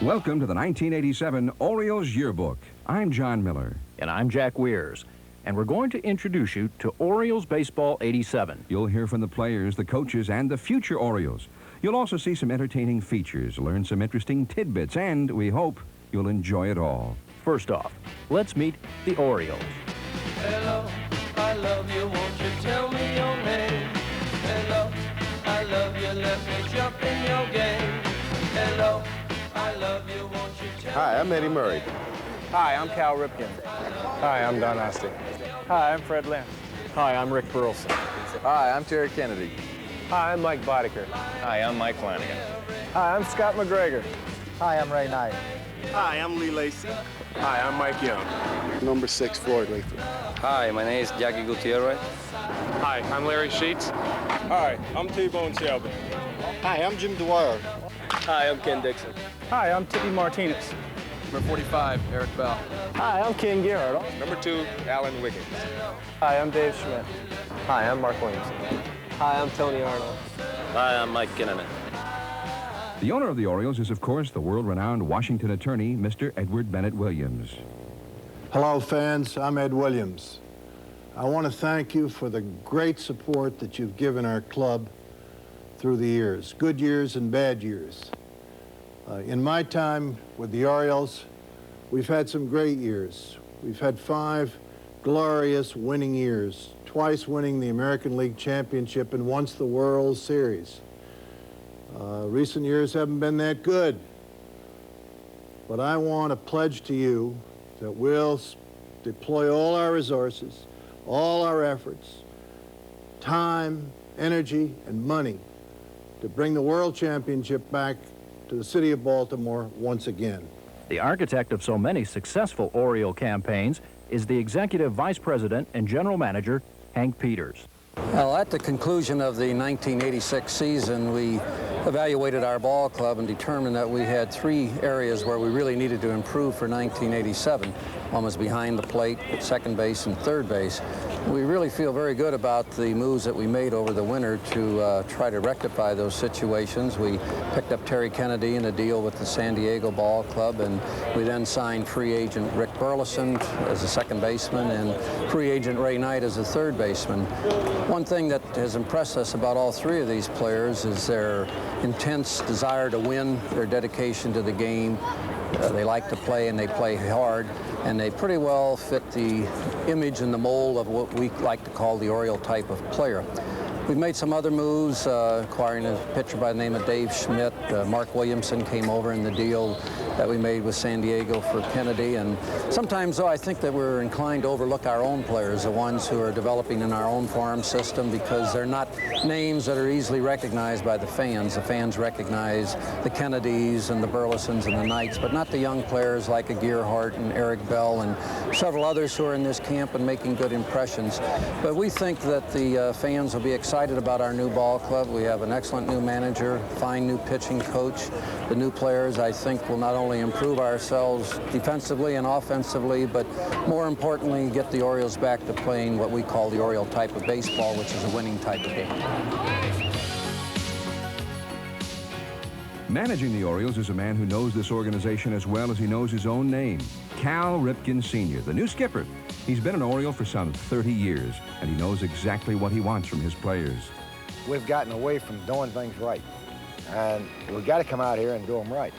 Welcome to the 1987 Orioles Yearbook. I'm John Miller. And I'm Jack Weirs. And we're going to introduce you to Orioles Baseball 87. You'll hear from the players, the coaches, and the future Orioles. You'll also see some entertaining features, learn some interesting tidbits, and we hope you'll enjoy it all. First off, let's meet the Orioles. Hello, I love you, won't you tell me your name? Hello, I love you, let me jump in your game. Hello, I love you, won't you tell me. Hi, I'm Eddie Murray. Hi, I'm Cal Ripken. Hi, I'm Don Asti. Hi, I'm Fred Lynn. Hi, I'm Rick Burleson. Hi, I'm Terry Kennedy. Hi, I'm Mike Boddicker. Hi, I'm Mike Flanagan. Hi, I'm Scott McGregor. Hi, I'm Ray Knight. Hi, I'm Lee Lacy. Hi, I'm Mike Young. Number 6, Floyd Lathrop. Hi, my name is Jackie Gutierrez. Hi, I'm Larry Sheets. Hi, I'm T-Bone Shelby. Hi, I'm Jim Dwyer. Hi, I'm Ken Dixon. Hi, I'm Tippy Martinez. Number 45, Eric Bell. Hi, I'm Ken Gerhardt. Number 2, Alan Wiggins. Hi, I'm Dave Schmidt. Hi, I'm Mark Williams. Hi, I'm Tony Arnold. Hi, I'm Mike Kinnaman. The owner of the Orioles is, of course, the world-renowned Washington attorney, Mr. Edward Bennett Williams. Hello, fans. I'm Ed Williams. I want to thank you for the great support that you've given our club through the years, good years and bad years. In my time with the Orioles, we've had some great years. We've had 5 glorious winning years, twice winning the American League Championship and once the World Series. Recent years haven't been that good, but I want to pledge to you that we'll deploy all our resources, all our efforts, time, energy, and money to bring the World Championship back to the city of Baltimore once again. The architect of so many successful Oriole campaigns is the Executive Vice President and General Manager, Hank Peters. Well, at the conclusion of the 1986 season, we evaluated our ball club and determined that we had 3 areas where we really needed to improve for 1987. One was behind the plate, second base, and third base. We really feel very good about the moves that we made over the winter to try to rectify those situations. We picked up Terry Kennedy in a deal with the San Diego Ball Club, and we then signed free agent Rick Burleson as a second baseman and free agent Ray Knight as a third baseman. One thing that has impressed us about all 3 of these players is their intense desire to win, their dedication to the game. They like to play, and they play hard, and they pretty well fit the image and the mold of what we like to call the Oriole type of player. We've made some other moves, acquiring a pitcher by the name of Dave Schmidt. Mark Williamson came over in the deal that we made with San Diego for Kennedy. And sometimes, though, I think that we're inclined to overlook our own players, the ones who are developing in our own farm system, because they're not names that are easily recognized by the fans. The fans recognize the Kennedys and the Burlesons and the Knights, but not the young players like a Gerhardt and Eric Bell and several others who are in this camp and making good impressions. But we think that the fans will be excited about our new ball club. We have an excellent new manager, fine new pitching coach. The new players, I think, will not only improve ourselves defensively and offensively, but more importantly, get the Orioles back to playing what we call the Oriole type of baseball, which is a winning type of game. Managing the Orioles is a man who knows this organization as well as he knows his own name, Cal Ripken Sr., the new skipper. He's been an Oriole for some 30 years, and he knows exactly what he wants from his players. We've gotten away from doing things right, and we've got to come out here and do them right.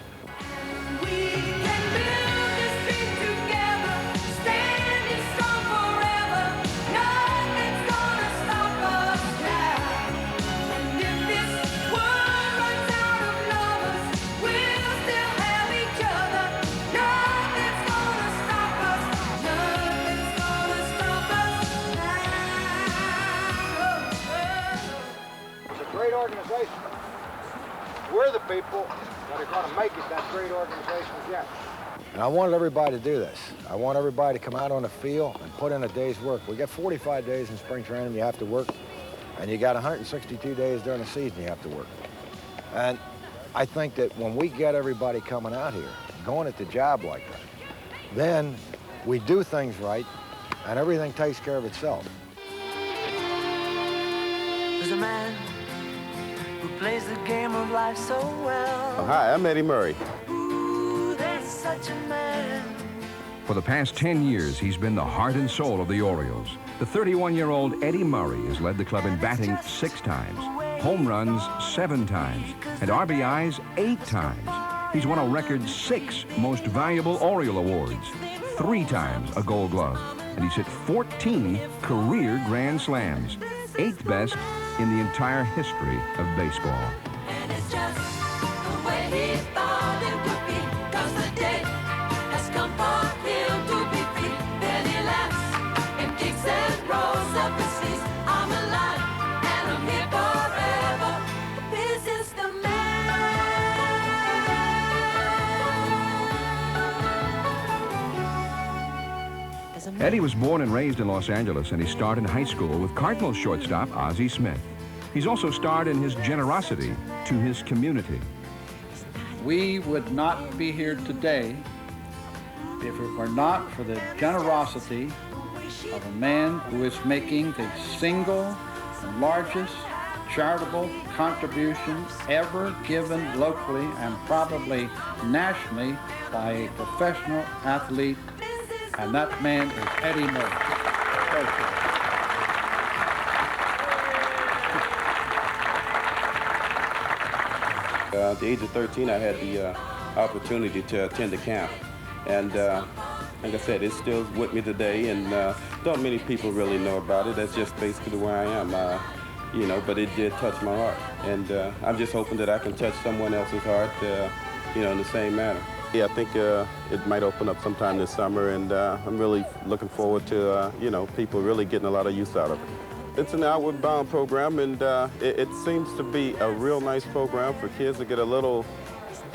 Great organization. We're the people that are going to make it that great organization yet. And I want everybody to do this. I want everybody to come out on the field and put in a day's work. We got 45 days in spring training you have to work, and you got 162 days during the season you have to work. And I think that when we get everybody coming out here, going at the job like that, then we do things right, and everything takes care of itself. There's a man who plays the game of life so well. Hi, I'm Eddie Murray. Ooh, such a man. For the past 10 years, he's been the heart and soul of the Orioles. The 31-year-old Eddie Murray has led the club in batting 6 times, home runs 7 times, and RBIs 8 times. He's won a record 6 Most Valuable Oriole awards, 3 times a Gold Glove, and he's hit 14 career Grand Slams, 8th best in the entire history of baseball. And it's just the way he thought it would be, 'cause the day has come for him to be free. Then he laughs and kicks and rolls up his sleeves. I'm alive and I'm here forever. This is the man. Eddie was born and raised in Los Angeles, and he starred in high school with Cardinals shortstop Ozzie Smith. He's also starred in his generosity to his community. We would not be here today if it were not for the generosity of a man who is making the single largest charitable contribution ever given locally and probably nationally by a professional athlete, and that man is Eddie Murray. Thank you. At the age of 13, I had the opportunity to attend the camp. And like I said, it's still with me today, and not many people really know about it. That's just basically where I am, you know, but it did touch my heart. And I'm just hoping that I can touch someone else's heart, you know, in the same manner. Yeah, I think it might open up sometime this summer, and I'm really looking forward to, you know, people really getting a lot of use out of it. It's an outward bound program, and it seems to be a real nice program for kids to get a little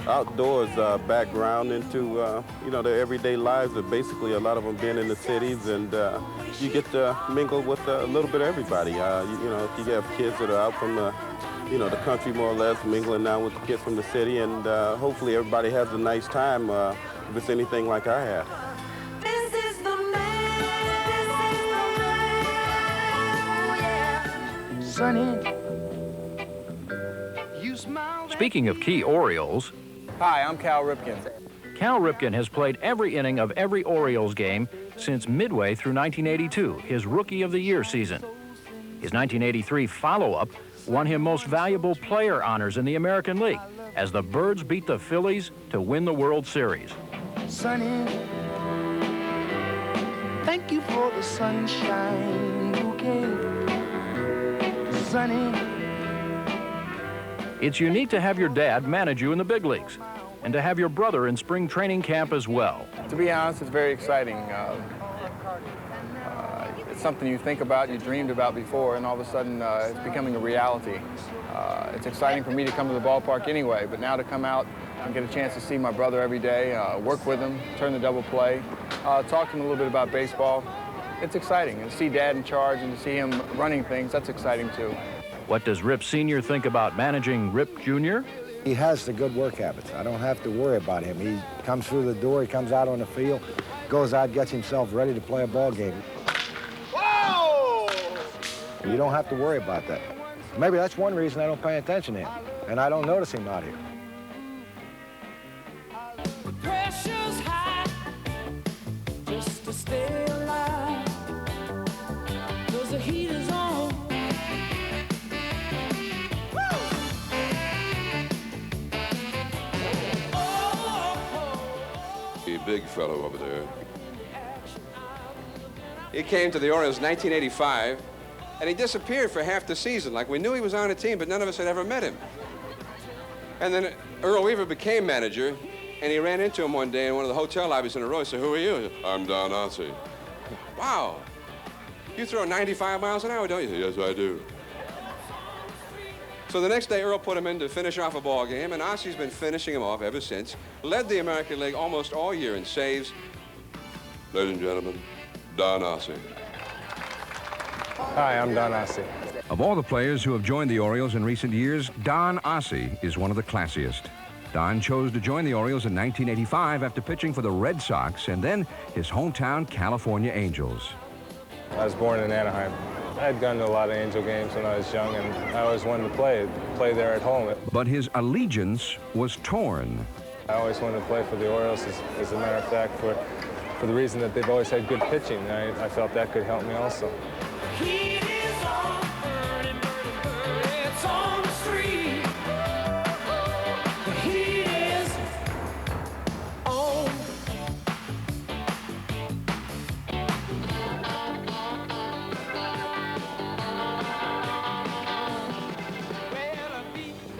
outdoors background into, you know, their everyday lives. But basically, a lot of them being in the cities, and you get to mingle with a little bit of everybody. You know, if you have kids that are out from the, you know, the country more or less, mingling now with the kids from the city, and hopefully everybody has a nice time if it's anything like I had. Speaking of key Orioles, Hi, I'm Cal Ripken. Cal Ripken has played every inning of every Orioles game since midway through 1982, his Rookie of the Year season. His 1983 follow-up won him Most Valuable Player honors in the American League as the Birds beat the Phillies to win the World Series. Sonny, thank you for the sunshine bouquet. Sonny. It's unique to have your dad manage you in the big leagues and to have your brother in spring training camp as well. To be honest, it's very exciting. It's something you think about, you dreamed about before, and all of a sudden it's becoming a reality. It's exciting for me to come to the ballpark anyway, but now to come out and get a chance to see my brother every day, work with him, turn the double play, talk to him a little bit about baseball, it's exciting. And to see Dad in charge and to see him running things, that's exciting too. What does Rip Sr. think about managing Rip Jr.? He has the good work habits. I don't have to worry about him. He comes through the door, he comes out on the field, goes out, gets himself ready to play a ball game. Whoa! You don't have to worry about that. Maybe that's one reason I don't pay attention to him, and I don't notice him out here. The pressure's high, just to stay alive, 'cause the heat is on. Big fellow over there. He came to the Orioles in 1985, and he disappeared for half the season. Like, we knew he was on a team, but none of us had ever met him. And then Earl Weaver became manager, and he ran into him one day in one of the hotel lobbies in a row. He said, "Who are you?" He said, "I'm Don Ossie." "Wow, you throw 95 miles an hour, don't you?" "Yes, I do." So the next day, Earl put him in to finish off a ball game, and Ossie's been finishing him off ever since. Led the American League almost all year in saves. Ladies and gentlemen, Don Ossie. Hi, I'm Don Ossie. Of all the players who have joined the Orioles in recent years, Don Ossie is one of the classiest. Don chose to join the Orioles in 1985 after pitching for the Red Sox and then his hometown California Angels. I was born in Anaheim. I had gone to a lot of Angel games when I was young, and I always wanted to play there at home. But his allegiance was torn. I always wanted to play for the Orioles, as a matter of fact, for the reason that they've always had good pitching. And I felt that could help me also.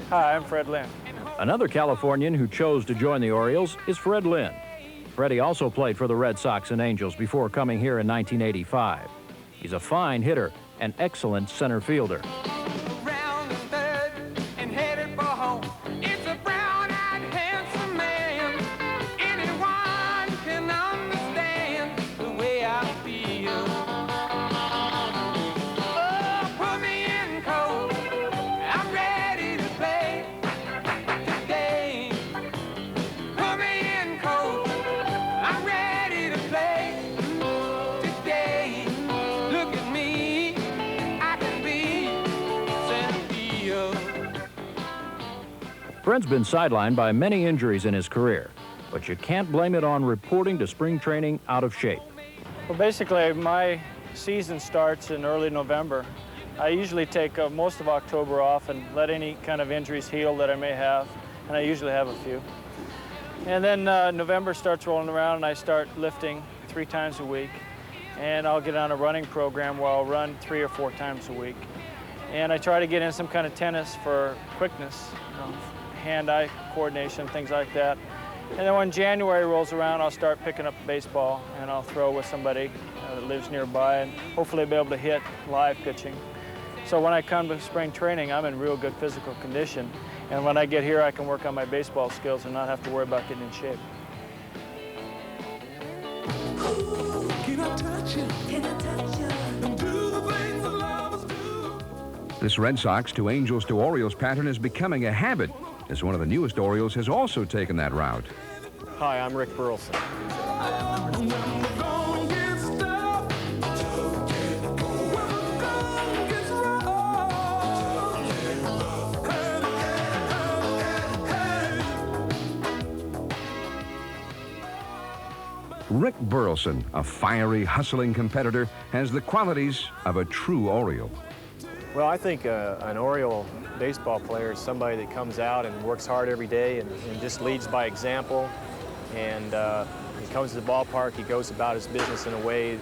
Hi, I'm Fred Lynn. Another Californian who chose to join the Orioles is Fred Lynn. Freddie also played for the Red Sox and Angels before coming here in 1985. He's a fine hitter and excellent center fielder. Fred's been sidelined by many injuries in his career, but you can't blame it on reporting to spring training out of shape. Well, basically, my season starts in early November. I usually take most of October off and let any kind of injuries heal that I may have, and I usually have a few. And then November starts rolling around, and I start lifting 3 times a week, and I'll get on a running program where I'll run 3 or 4 times a week. And I try to get in some kind of tennis for quickness, hand-eye coordination, things like that. And then when January rolls around, I'll start picking up a baseball and I'll throw with somebody that lives nearby and hopefully be able to hit live pitching. So when I come to spring training, I'm in real good physical condition. And when I get here, I can work on my baseball skills and not have to worry about getting in shape. This Red Sox to Angels to Orioles pattern is becoming a habit, as one of the newest Orioles has also taken that route. Hi, I'm Rick Burleson. Rick Burleson, a fiery, hustling competitor, has the qualities of a true Oriole. Well, I think an Oriole baseball player is somebody that comes out and works hard every day and just leads by example. And he comes to the ballpark, he goes about his business in a way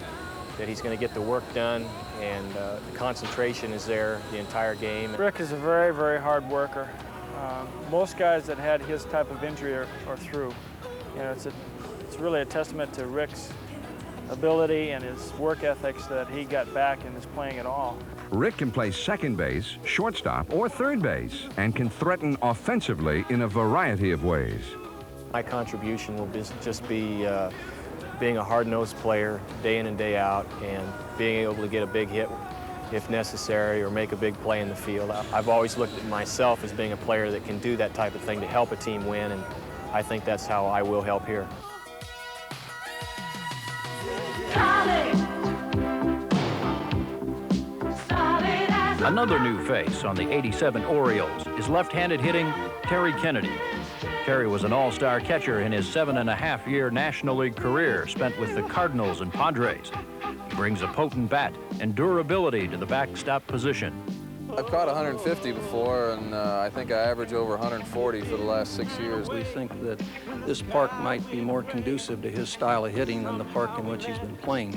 that he's going to get the work done, and the concentration is there the entire game. Rick is a very, very hard worker. Most guys that had his type of injury are through. You know, it's really a testament to Rick's ability and his work ethics that he got back and is playing at all. Rick can play second base, shortstop, or third base, and can threaten offensively in a variety of ways. My contribution will just be being a hard-nosed player day in and day out and being able to get a big hit if necessary or make a big play in the field. I've always looked at myself as being a player that can do that type of thing to help a team win, and I think that's how I will help here. Another new face on the '87 Orioles is left-handed hitting Terry Kennedy. Terry was an all-star catcher in his 7.5-year National League career spent with the Cardinals and Padres. He brings a potent bat and durability to the backstop position. I've caught 150 before, and I think I average over 140 for the last 6 years. We think that this park might be more conducive to his style of hitting than the park in which he's been playing.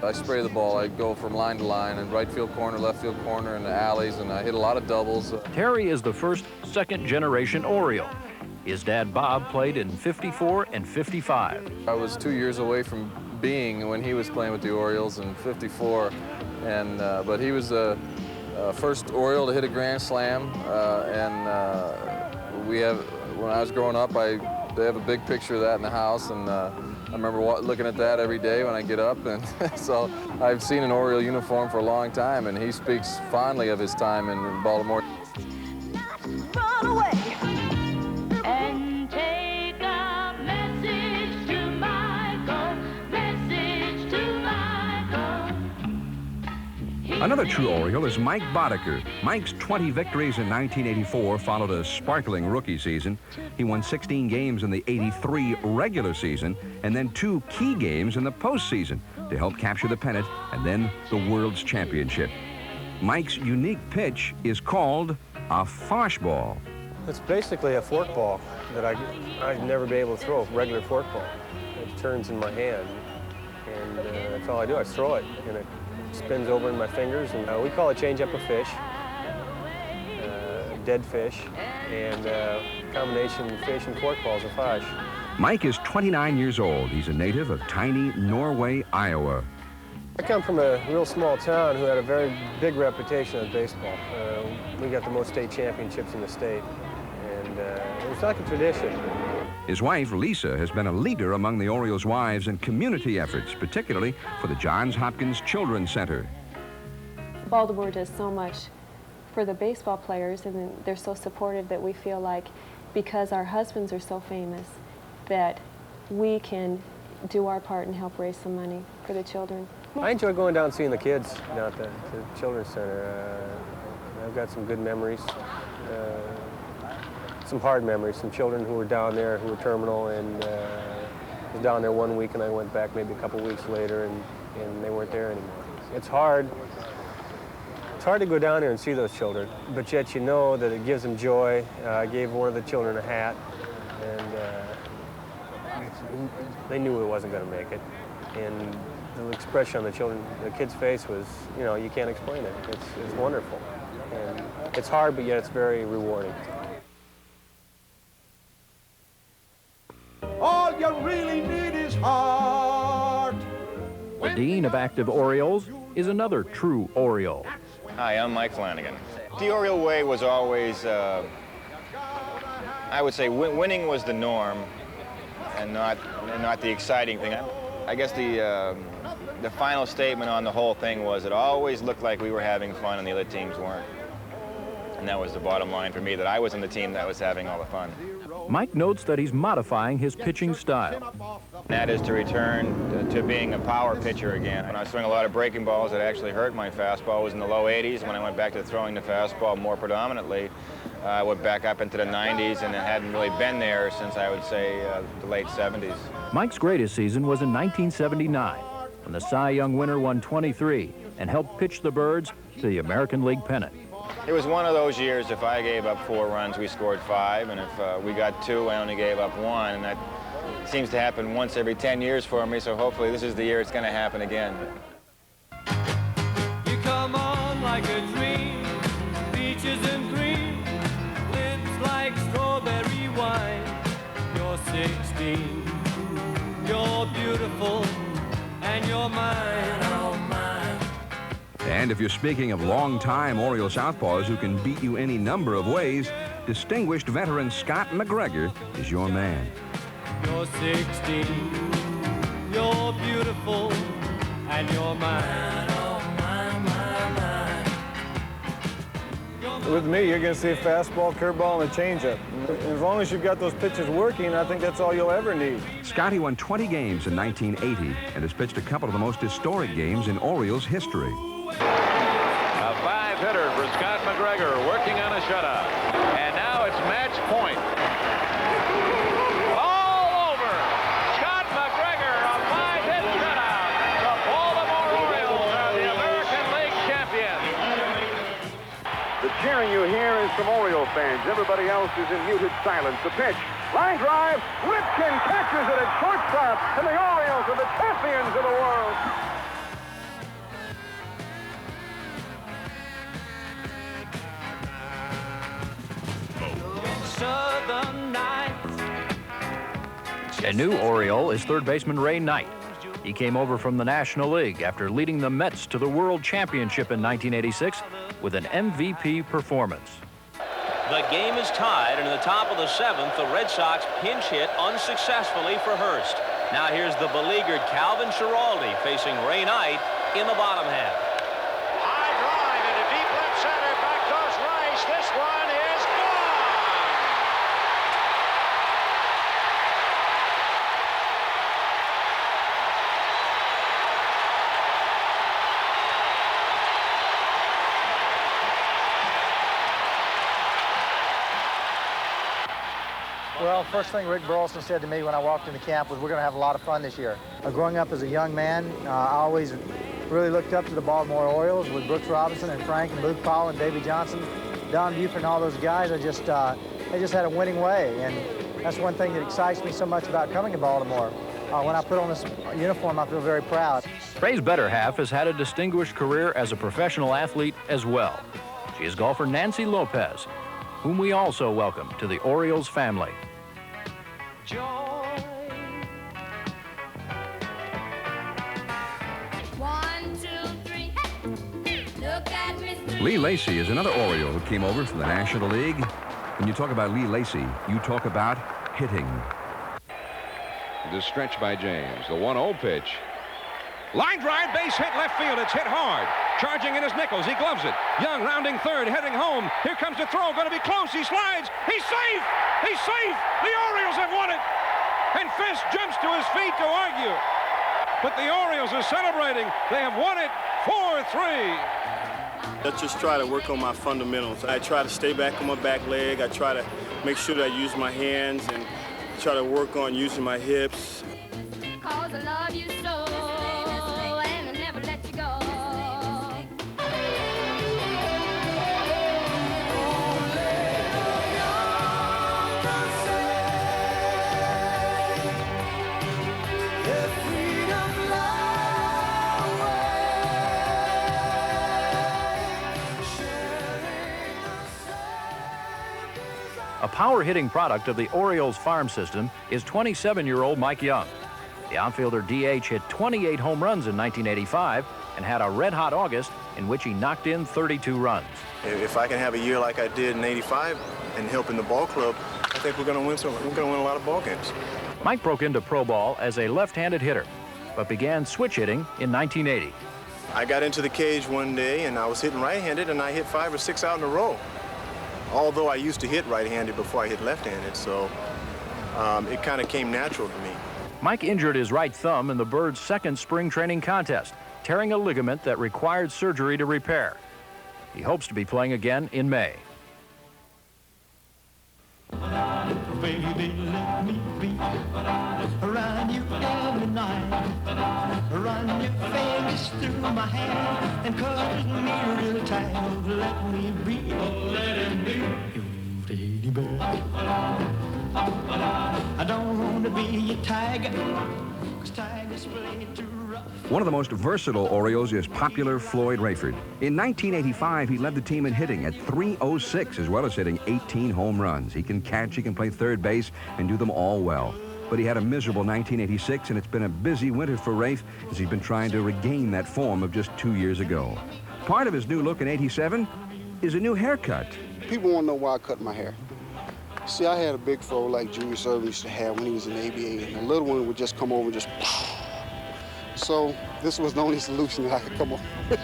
I spray the ball. I go from line to line, and right field corner, left field corner, and the alleys, and I hit a lot of doubles. Terry is the first second-generation Oriole. His dad, Bob, played in '54 and '55. I was 2 years away from being when he was playing with the Orioles in '54, and but he was the first Oriole to hit a grand slam, and we have, when I was growing up, they have a big picture of that in the house, and I remember looking at that every day when I get up, and so I've seen an Oriole uniform for a long time, and he speaks fondly of his time in Baltimore. Run away and take a message to Michael, message to Michael. He Another true Oriole is Mike Boddicker. Mike's 20 victories in 1984 followed a sparkling rookie season. He won 16 games in the '83 regular season and then 2 key games in the postseason to help capture the pennant and then the World's Championship. Mike's unique pitch is called a foshball. It's basically a forkball that I'd never be able to throw, a regular forkball. It turns in my hand, and that's all I do. I throw it, and it spins over in my fingers, and we call it change-up a fish, dead fish, and combination fish and forkballs a fosh. Mike is 29 years old. He's a native of tiny Norway, Iowa. I come from a real small town who had a very big reputation on baseball. We got the most state championships in the state, and it was like a tradition. His wife, Lisa, has been a leader among the Orioles' wives in community efforts, particularly for the Johns Hopkins Children's Center. Baltimore does so much for the baseball players, and they're so supportive that we feel like because our husbands are so famous that we can do our part and help raise some money for the children. I enjoy going down and seeing the kids down at the Children's Center. I've got some good memories, some hard memories, some children who were down there who were terminal, and I was down there one week and I went back maybe a couple weeks later and they weren't there anymore. It's hard. It's hard to go down there and see those children, but yet you know that it gives them joy. I gave one of the children a hat, and they knew it wasn't going to make it. And the expression on the kid's face was, you know, you can't explain it. It's wonderful. And it's hard, but yet it's very rewarding. All you really need is heart. The Dean of Active Orioles is another true Oriole. Hi, I'm Mike Flanagan. The Oriole way was always, I would say, winning was the norm, and not the exciting thing. I guess the final statement on the whole thing was it always looked like we were having fun and the other teams weren't. And that was the bottom line for me, that I was on the team that was having all the fun. Mike notes that he's modifying his pitching style. That is to return to being a power pitcher again. When I was throwing a lot of breaking balls, that actually hurt my fastball. It was in the low 80s. When I went back to throwing the fastball more predominantly, I went back up into the 90s, and it hadn't really been there since, I would say, the late 70s. Mike's greatest season was in 1979, when the Cy Young winner won 23 and helped pitch the Birds to the American League pennant. It was one of those years, if I gave up 4 runs, we scored 5, and if we got 2, I only gave up 1, and that seems to happen once every 10 years for me, so hopefully this is the year it's going to happen again. You come on like a dream, peaches and cream, lips like strawberry wine. You're 16, you're beautiful, and you're mine, oh mine. And if you're speaking of long-time Oriole southpaws who can beat you any number of ways, distinguished veteran Scott McGregor is your man. You're 16, you're beautiful, and you're mine, oh mine, mine, mine. With me, you're going to see a fastball, curveball, and a changeup. As long as you've got those pitches working, I think that's all you'll ever need. Scotty won 20 games in 1980 and has pitched a couple of the most historic games in Orioles history. A 5-hitter for Scott McGregor, working on a shutout. And now it's match point. All over! Scott McGregor, a 5-hit shutout. The Baltimore Orioles are the American League champions. The cheering you hear is from Oriole fans. Everybody else is in muted silence. The pitch, line drive, Ripken catches it at shortstop, and the Orioles are the champions of the world. A new Oriole is third baseman Ray Knight. He came over from the National League after leading the Mets to the World Championship in 1986 with an MVP performance. The game is tied, and in the top of the 7th, the Red Sox pinch hit unsuccessfully for Hurst. Now here's the beleaguered Calvin Schiraldi facing Ray Knight in the bottom half. High drive into deep left center. Back goes Rice. This one is gone. Well, first thing Rick Burleson said to me when I walked into camp was, we're going to have a lot of fun this year. Growing up as a young man, I always really looked up to the Baltimore Orioles with Brooks Robinson and Frank and Luke Powell and Davey Johnson, Don Buford and all those guys. They just had a winning way, and that's one thing that excites me so much about coming to Baltimore. When I put on this uniform, I feel very proud. Ray's better half has had a distinguished career as a professional athlete as well. She is golfer Nancy Lopez, whom we also welcome to the Orioles family. Lee Lacy is another Oriole who came over from the National League. When you talk about Lee Lacy, you talk about hitting. The stretch by James. The 1-0 pitch. Line drive, base hit left field. It's hit hard. Charging in his Nichols. He gloves it. Young rounding third, heading home. Here comes the throw. Going to be close. He slides. He's safe. He's safe. The Orioles have won it. And Fisk jumps to his feet to argue. But the Orioles are celebrating. They have won it 4-3. I just try to work on my fundamentals. I try to stay back on my back leg. I try to make sure that I use my hands and try to work on using my hips. 'Cause I love you so, and I'll never let you go. A power-hitting product of the Orioles farm system is 27-year-old Mike Young. The outfielder DH hit 28 home runs in 1985 and had a red-hot August in which he knocked in 32 runs. If I can have a year like I did in '85 and help in the ball club, I think we're going to win. We're going to win a lot of ball games. Mike broke into pro ball as a left-handed hitter, but began switch hitting in 1980. I got into the cage one day and I was hitting right-handed, and I hit 5 or 6 out in a row. Although I used to hit right-handed before I hit left-handed, so it kind of came natural to me. Mike injured his right thumb in the Birds' second spring training contest, tearing a ligament that required surgery to repair. He hopes to be playing again in May. Baby, let me be around you every night. Run your fingers through my hair and cuddle me real tight. Let me be, oh, let him be your teddy bear. I don't want to be your tiger, 'cause tigers play too rough. One of the most versatile Orioles is popular Floyd Rayford. In 1985, he led the team in hitting at .306, as well as hitting 18 home runs. He can catch, he can play third base, and do them all well. But he had a miserable 1986, and it's been a busy winter for Rafe as he's been trying to regain that form of just 2 years ago. Part of his new look in '87 is a new haircut. People want to know why I cut my hair. See, I had a big fro like Julius Erving used to have when he was in the ABA, and the little one would just come over and just... So this was the only solution that I could come up with.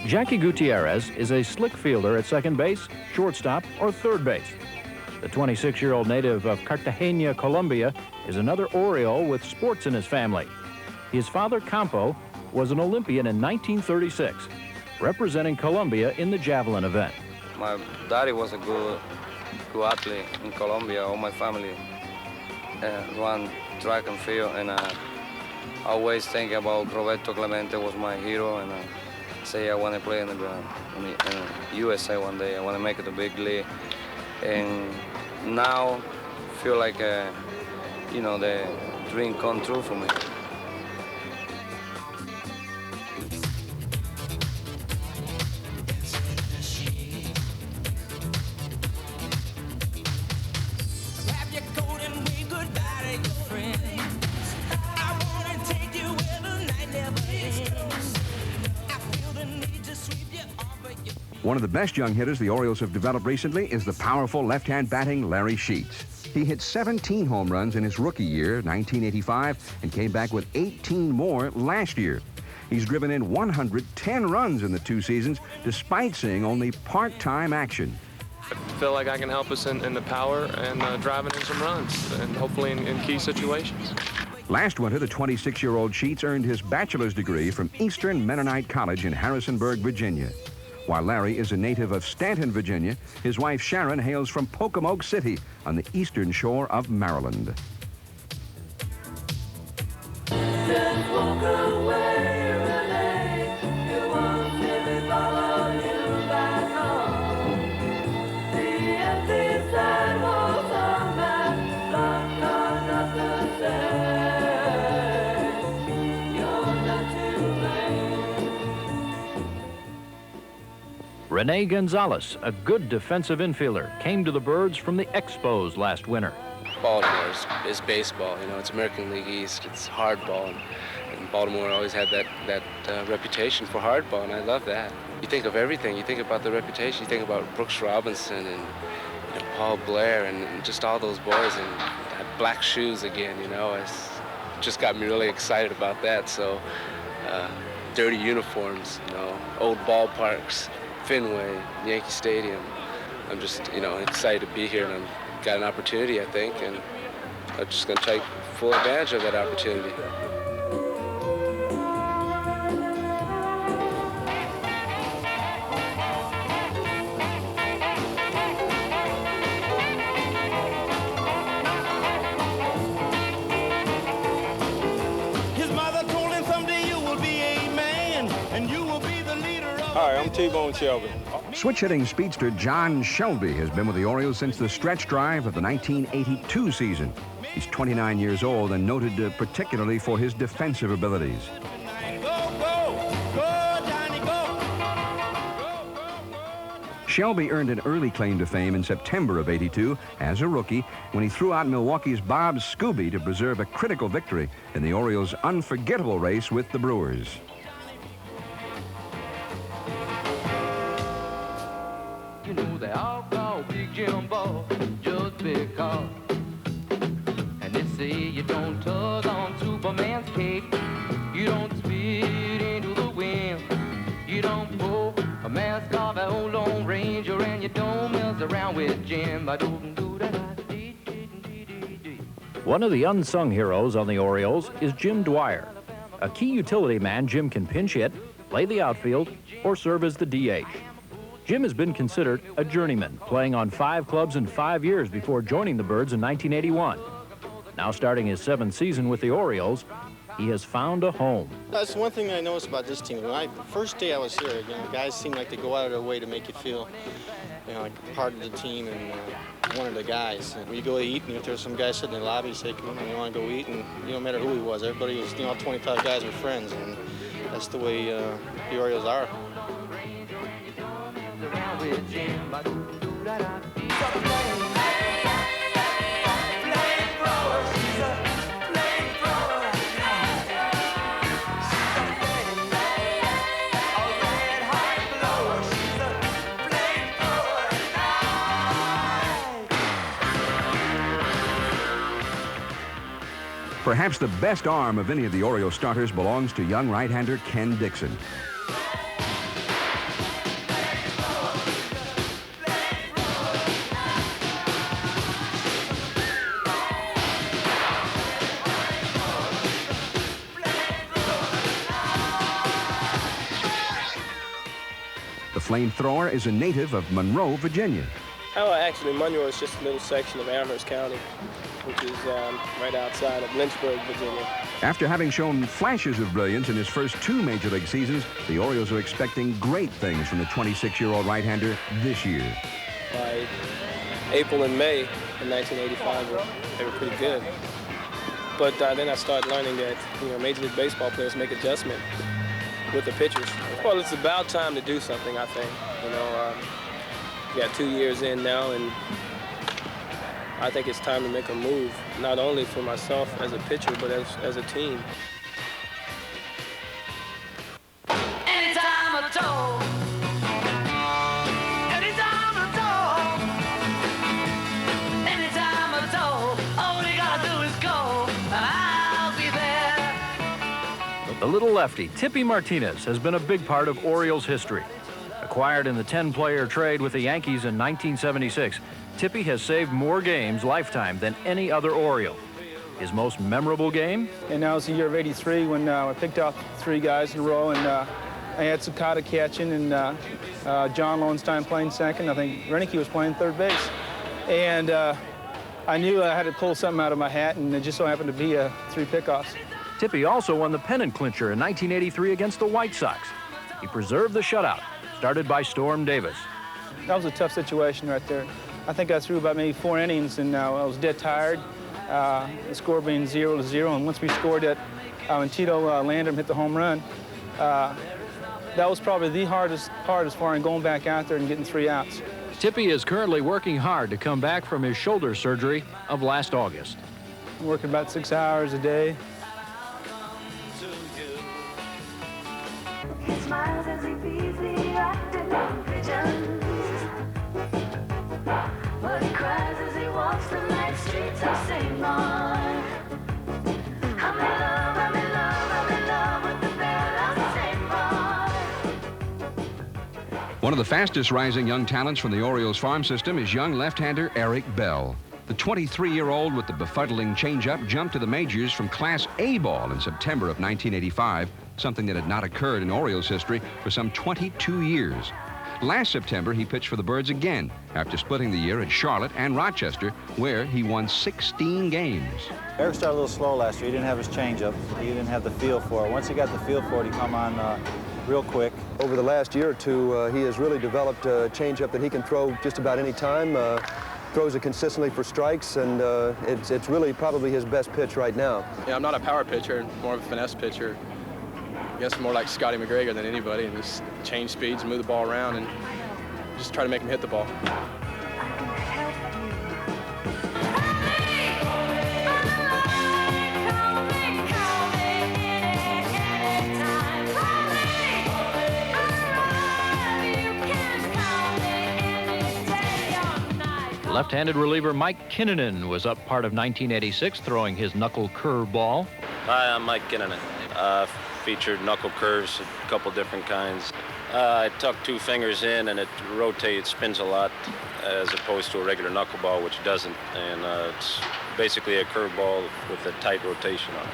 Jackie Gutierrez is a slick fielder at second base, shortstop, or third base. The 26-year-old native of Cartagena, Colombia, is another Oriole with sports in his family. His father, Campo, was an Olympian in 1936, representing Colombia in the javelin event. My daddy was a good athlete in Colombia. All my family ran track and field, and I always think about Roberto Clemente was my hero, and I say I want to play in the USA one day. I want to make it a big league, and now feel like you know, the dream come true for me. One of the best young hitters the Orioles have developed recently is the powerful left-hand batting Larry Sheets. He hit 17 home runs in his rookie year, 1985, and came back with 18 more last year. He's driven in 110 runs in the 2 seasons, despite seeing only part-time action. I feel like I can help us in the power and driving in some runs, and hopefully in key situations. Last winter, the 26-year-old Sheets earned his bachelor's degree from Eastern Mennonite College in Harrisonburg, Virginia. While Larry is a native of Stanton, Virginia, his wife Sharon hails from Pocomoke City on the eastern shore of Maryland. Rene Gonzalez, a good defensive infielder, came to the Birds from the Expos last winter. Baltimore is baseball, you know, it's American League East, it's hardball, and Baltimore always had that reputation for hardball, and I love that. You think of everything, you think about the reputation, you think about Brooks Robinson and Paul Blair and just all those boys, and black shoes again, you know, it's just got me really excited about that. So dirty uniforms, you know, old ballparks, Fenway, Yankee Stadium. I'm just, excited to be here, and I've got an opportunity, I think, and I'm just going to take full advantage of that opportunity. Hi, I'm T-Bone Shelby. Switch-hitting speedster John Shelby has been with the Orioles since the stretch drive of the 1982 season. He's 29 years old and noted particularly for his defensive abilities. Shelby earned an early claim to fame in September of '82 as a rookie when he threw out Milwaukee's Bob Scooby to preserve a critical victory in the Orioles' unforgettable race with the Brewers. You know they all call Big Jimbo just because. And they say you don't tug on Superman's cape, you don't spit into the wind, you don't pull a mask off an old Lone Ranger, and you don't mess around with Jim. One of the unsung heroes on the Orioles is Jim Dwyer. A key utility man, Jim can pinch hit, play the outfield, or serve as the DH. Jim has been considered a journeyman, playing on 5 clubs in 5 years before joining the Birds in 1981. Now starting his 7th season with the Orioles, he has found a home. That's one thing I noticed about this team. The first day I was here, the guys seem like they go out of their way to make you feel, like part of the team and one of the guys. And we go eat, and if there's some guy sitting in the lobby, say, "Come on, you want to go eat?" And no matter who he was, everybody was, all 25 guys were friends, and that's the way the Orioles are. Perhaps the best arm of any of the Orioles starters belongs to young right-hander Ken Dixon. The flamethrower is a native of Monroe, Virginia. Oh, actually, Monroe is just a little section of Amherst County, which is right outside of Lynchburg, Virginia. After having shown flashes of brilliance in his first 2 Major League seasons, the Orioles are expecting great things from the 26-year-old right-hander this year. By April and May in 1985, they were pretty good. But then I started learning that, Major League Baseball players make adjustment with the pitchers. Well, it's about time to do something, I think. We got 2 years in now, and I think it's time to make a move, not only for myself as a pitcher, but as a team. Anytime at all. Anytime at all. Anytime at all. All you gotta do is go, and I'll be there. The The little lefty, Tippy Martinez, has been a big part of Orioles history. Acquired in the 10-player trade with the Yankees in 1976, Tippy has saved more games lifetime than any other Oriole. His most memorable game? And that was the year of '83 when I picked off 3 guys in a row, and I had Sakata catching and John Lowenstein playing second. I think Renicky was playing third base. And I knew I had to pull something out of my hat, and it just so happened to be 3 pickoffs. Tippy also won the pennant clincher in 1983 against the White Sox. He preserved the shutout, started by Storm Davis. That was a tough situation right there. I think I threw about maybe 4 innings, and I was dead tired. The score being 0-0, and once we scored that, when Tito Landrum hit the home run, that was probably the hardest part as far as going back out there and getting 3 outs. Tippy is currently working hard to come back from his shoulder surgery of last August. I'm working about 6 hours a day. He smiles as he feeds the afternoon pigeons, but he cries as he walks the night streets of St. Mark. I'm in love, I'm in love, I'm in love with the belle of St. Mark. One of the fastest rising young talents from the Orioles farm system is young left-hander Eric Bell. The 23-year-old with the befuddling changeup jumped to the majors from Class A ball in September of 1985, something that had not occurred in Orioles history for some 22 years. Last September, he pitched for the Birds again after splitting the year at Charlotte and Rochester, where he won 16 games. Eric started a little slow last year. He didn't have his changeup. He didn't have the feel for it. Once he got the feel for it, he come on real quick. Over the last year or two, he has really developed a changeup that he can throw just about any time. Throws it consistently for strikes, and it's really probably his best pitch right now. Yeah, I'm not a power pitcher, more of a finesse pitcher. I guess more like Scotty McGregor than anybody, and just change speeds, move the ball around, and just try to make him hit the ball. Left-handed reliever Mike Kinnunen was up part of 1986, throwing his knuckle curve ball. Hi, I'm Mike Kinnunen. Featured knuckle curves, a couple different kinds. I tuck 2 fingers in, and it rotates, spins a lot, as opposed to a regular knuckleball, which doesn't. And it's basically a curve ball with a tight rotation on it.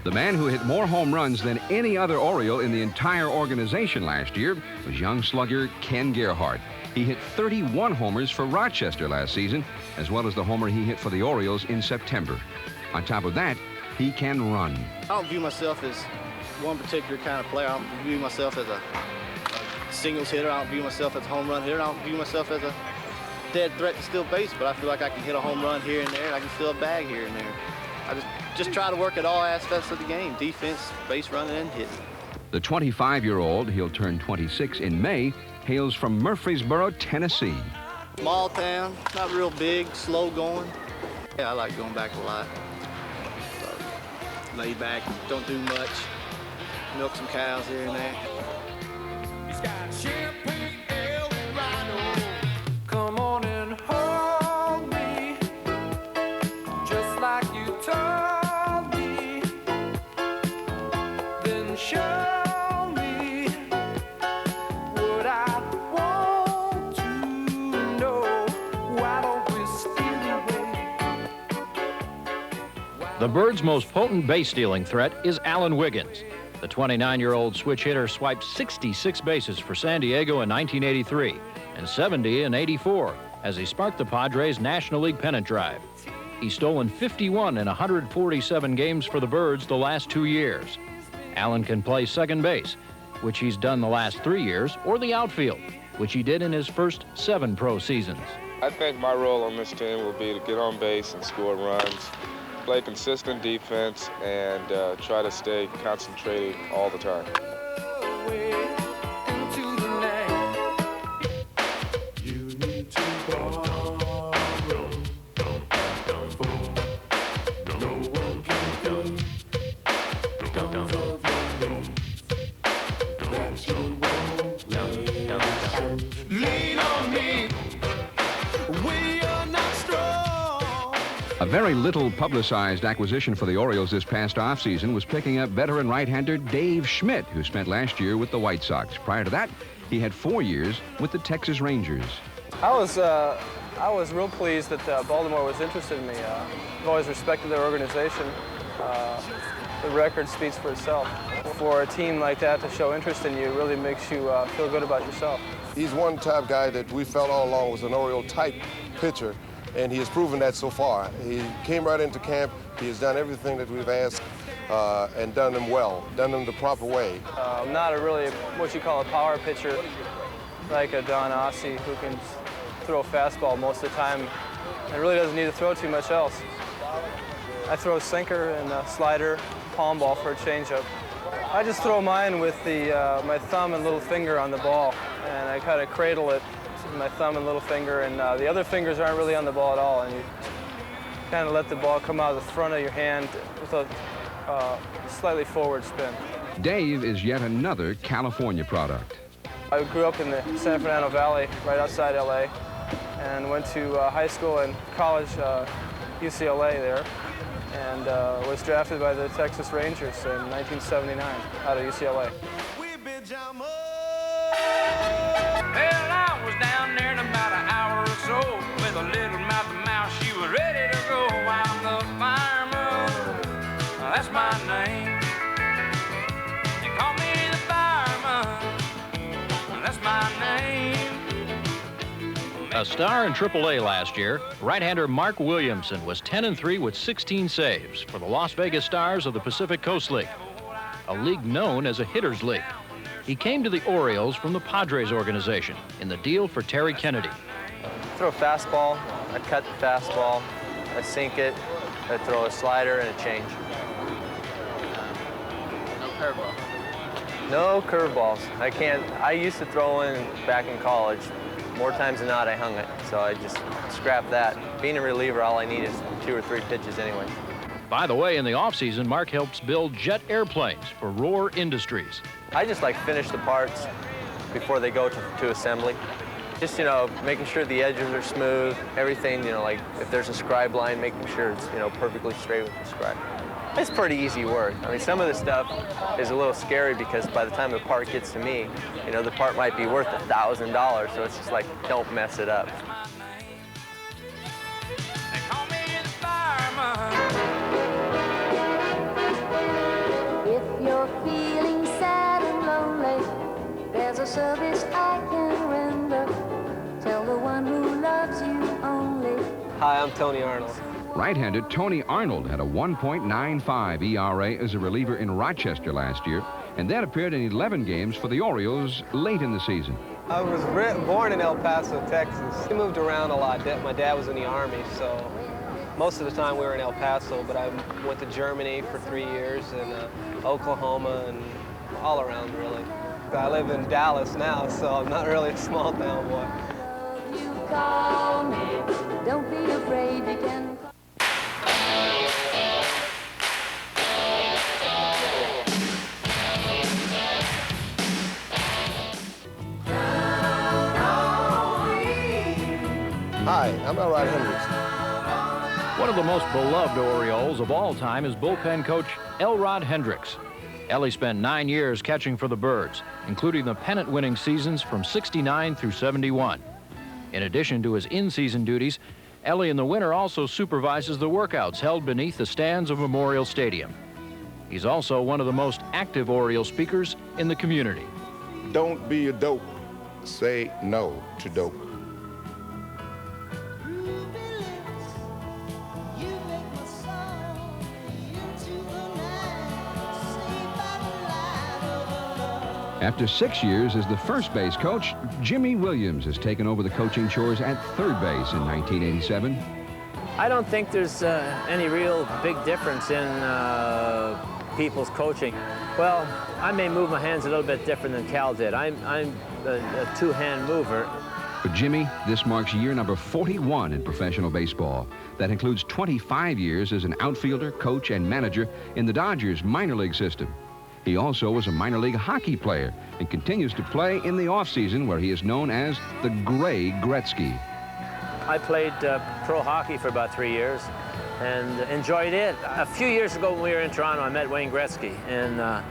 The man who hit more home runs than any other Oriole in the entire organization last year was young slugger Ken Gerhardt. He hit 31 homers for Rochester last season, as well as the homer he hit for the Orioles in September. On top of that, he can run. I don't view myself as one particular kind of player. I don't view myself as a singles hitter. I don't view myself as a home run hitter. I don't view myself as a dead threat to steal base, but I feel like I can hit a home run here and there, and I can steal a bag here and there. I just try to work at all aspects of the game: defense, base running, and hitting. The 25-year-old, he'll turn 26 in May, hails from Murfreesboro, Tennessee. Small town, not real big, slow going. Yeah, I like going back a lot. So, laid back, don't do much. Milk some cows here and there. He's got champagne ale and rhino. Come on and hold me, just like you told me. Then show me what I want to know. Why don't we steal away? The Birds' most potent base-stealing threat is Alan Wiggins. The 29-year-old switch hitter swiped 66 bases for San Diego in 1983 and 70 in '84 as he sparked the Padres' National League pennant drive. He's stolen 51 in 147 games for the Birds the last 2 years. Alan can play second base, which he's done the last 3 years, or the outfield, which he did in his first 7 pro seasons. I think my role on this team will be to get on base and score runs, play consistent defense, and try to stay concentrated all the time. A very little publicized acquisition for the Orioles this past offseason was picking up veteran right-hander Dave Schmidt, who spent last year with the White Sox. Prior to that, he had 4 years with the Texas Rangers. I was real pleased that Baltimore was interested in me. I've always respected their organization. The record speaks for itself. For a team like that to show interest in you really makes you feel good about yourself. He's one type guy that we felt all along was an Oriole type pitcher, and he has proven that so far. He came right into camp. He has done everything that we've asked and done them well, done them the proper way. I'm not a really what you call a power pitcher like a Don Ossie who can throw a fastball most of the time and really doesn't need to throw too much else. I throw a sinker and a slider, palm ball for a changeup. I just throw mine with my thumb and little finger on the ball, and I kind of cradle it with my thumb and little finger, and the other fingers aren't really on the ball at all, and you kind of let the ball come out of the front of your hand with a slightly forward spin. Dave is yet another California product. I grew up in the San Fernando Valley, right outside LA, and went to high school and college, UCLA there, and was drafted by the Texas Rangers in 1979 out of UCLA. Well, I was down there in about an hour or so with a little mouth to mouth. She was ready to go. I'm the fireman. That's my name. They call me the fireman. That's my name. A star in AAA last year, right-hander Mark Williamson was 10-3 with 16 saves for the Las Vegas Stars of the Pacific Coast League, a league known as a hitter's league. He came to the Orioles from the Padres organization in the deal for Terry Kennedy. I throw a fastball, I cut the fastball, I sink it, I throw a slider and a change. No curveball. No curveballs. I used to throw in back in college. More times than not, I hung it, so I just scrapped that. Being a reliever, all I need is 2 or 3 pitches anyway. By the way, in the offseason, Mark helps build jet airplanes for Roar Industries. I just like finish the parts before they go to assembly. Just, making sure the edges are smooth, everything, like if there's a scribe line, making sure it's, perfectly straight with the scribe. It's pretty easy work. I mean, some of the stuff is a little scary because by the time the part gets to me, the part might be worth $1,000, so it's just like, don't mess it up. If you're feeling sad and lonely, there's a service I can render. Tell the one who loves you only. Hi, I'm Tony Arnold. Right-hander Tony Arnold had a 1.95 ERA as a reliever in Rochester last year, and then appeared in 11 games for the Orioles late in the season. I was born in El Paso, Texas. We moved around a lot. My dad was in the Army, so most of the time we were in El Paso, but I went to Germany for 3 years and Oklahoma and all around, really. I live in Dallas now, so I'm not really a small town boy. You call me, don't be afraid, you can. Hi, I'm Elrod Hendricks. One of the most beloved Orioles of all time is bullpen coach Elrod Hendricks. Ellie spent 9 years catching for the Birds, including the pennant-winning seasons from '69 through '71. In addition to his in-season duties, Ellie in the winter also supervises the workouts held beneath the stands of Memorial Stadium. He's also one of the most active Oriole speakers in the community. Don't be a dope. Say no to dope. After 6 years as the first base coach, Jimmy Williams has taken over the coaching chores at third base in 1987. I don't think there's any real big difference in people's coaching. Well, I may move my hands a little bit different than Cal did. I'm a two-hand mover. For Jimmy, this marks year number 41 in professional baseball. That includes 25 years as an outfielder, coach, and manager in the Dodgers minor league system. He also was a minor league hockey player and continues to play in the offseason, where he is known as the Gray Gretzky. I played pro hockey for about 3 years, and enjoyed it. A few years ago when we were in Toronto, I met Wayne Gretzky, and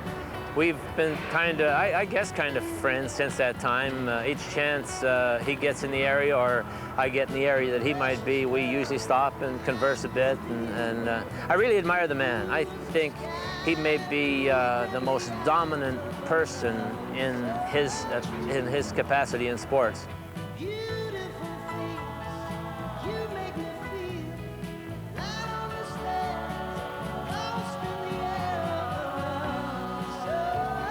we've been I guess kind of friends since that time. Each chance he gets in the area or I get in the area that he might be, we usually stop and converse a bit, and I really admire the man. I think he may be the most dominant person in his capacity in sports.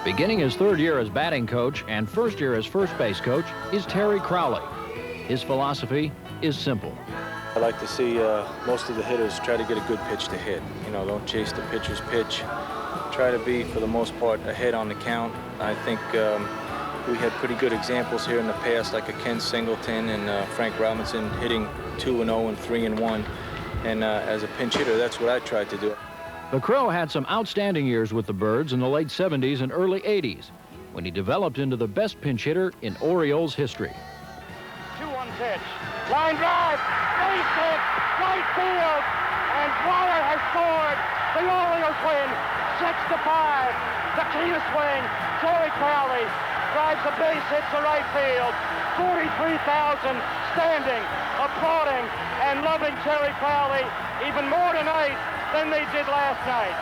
Beginning his third year as batting coach and first year as first base coach is Terry Crowley. His philosophy is simple. I like to see most of the hitters try to get a good pitch to hit. You know, don't chase the pitcher's pitch. Try to be, for the most part, ahead on the count. I think we had pretty good examples here in the past, like a Ken Singleton and Frank Robinson hitting 2-0 and 3-1. And as a pinch hitter, that's what I tried to do. The Crow had some outstanding years with the Birds in the late 70s and early 80s, when he developed into the best pinch hitter in Orioles history. 2-1 pitch, line drive, base hit, right field, and Dwyer has scored. The Orioles win 6-5. The key to swing, Terry Crowley drives a base hit to right field. 43,000 standing, applauding, and loving Terry Crowley even more tonight than they did last night.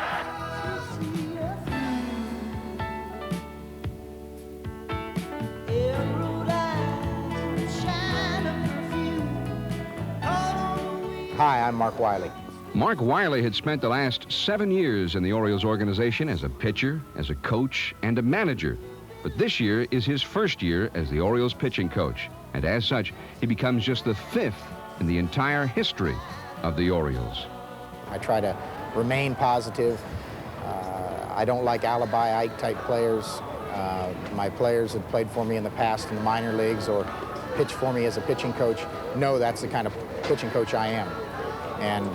Hi, I'm Mark Wiley. Mark Wiley had spent the last 7 years in the Orioles organization as a pitcher, as a coach, and a manager. But this year is his first year as the Orioles pitching coach. And as such, he becomes just the 5th in the entire history of the Orioles. I try to remain positive. I don't like alibi Ike type players. My players that played for me in the past in the minor leagues or pitched for me as a pitching coach know that's the kind of pitching coach I am. And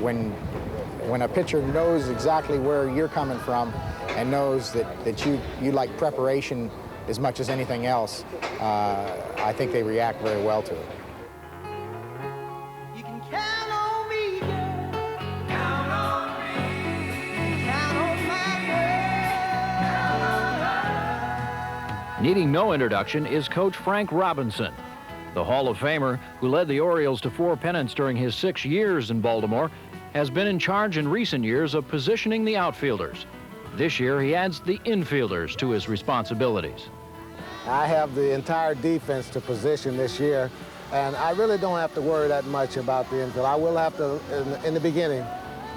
when a pitcher knows exactly where you're coming from and knows that you like preparation as much as anything else, I think they react very well to it. Needing no introduction is Coach Frank Robinson. The Hall of Famer, who led the Orioles to 4 pennants during his 6 years in Baltimore, has been in charge in recent years of positioning the outfielders. This year, he adds the infielders to his responsibilities. I have the entire defense to position this year, and I really don't have to worry that much about the infield. I will have to, in the beginning,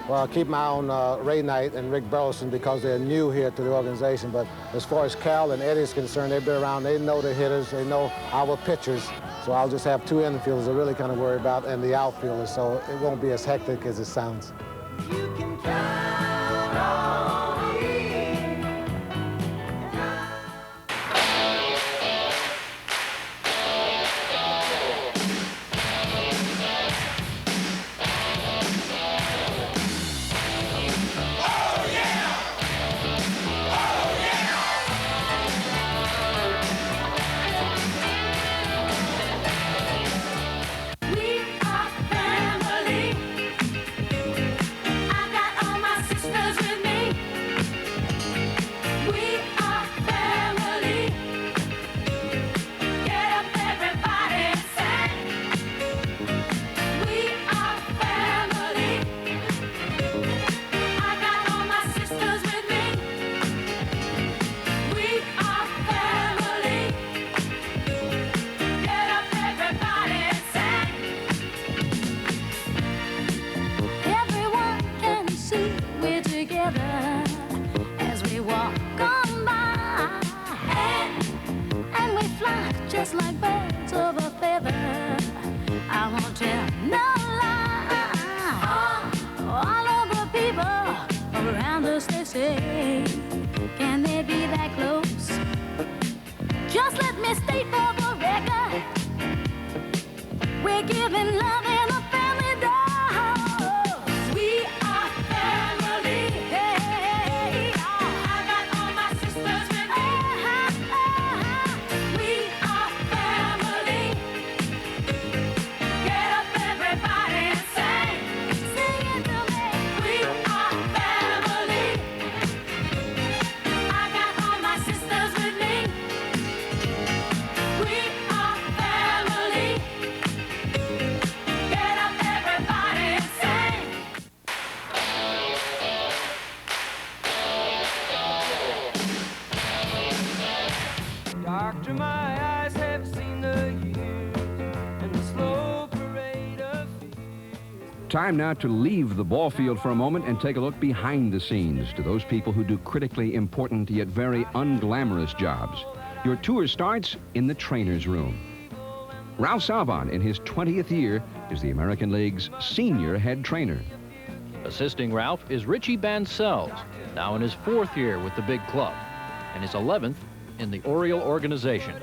well, keep my eye on Ray Knight and Rick Burleson because they're new here to the organization. But as far as Cal and Eddie is concerned, they've been around. They know the hitters. They know our pitchers. So I'll just have 2 infielders to really kind of worry about and the outfielders. So it won't be as hectic as it sounds. You can count on me. Just like birds of a feather, I won't tell no lie. All of the people around us, they say, can they be that close? Just let me state for the record, we're giving love in a family dose. We are family. Hey, I got all my sisters with me. We are family. Get up, everybody, and sing. Time now to leave the ball field for a moment and take a look behind the scenes to those people who do critically important yet very unglamorous jobs. Your tour starts in the trainer's room. Ralph Salvon, in his 20th year, is the American League's senior head trainer. Assisting Ralph is Richie Bancells, now in his 4th year with the big club, and his 11th in the Oriole organization.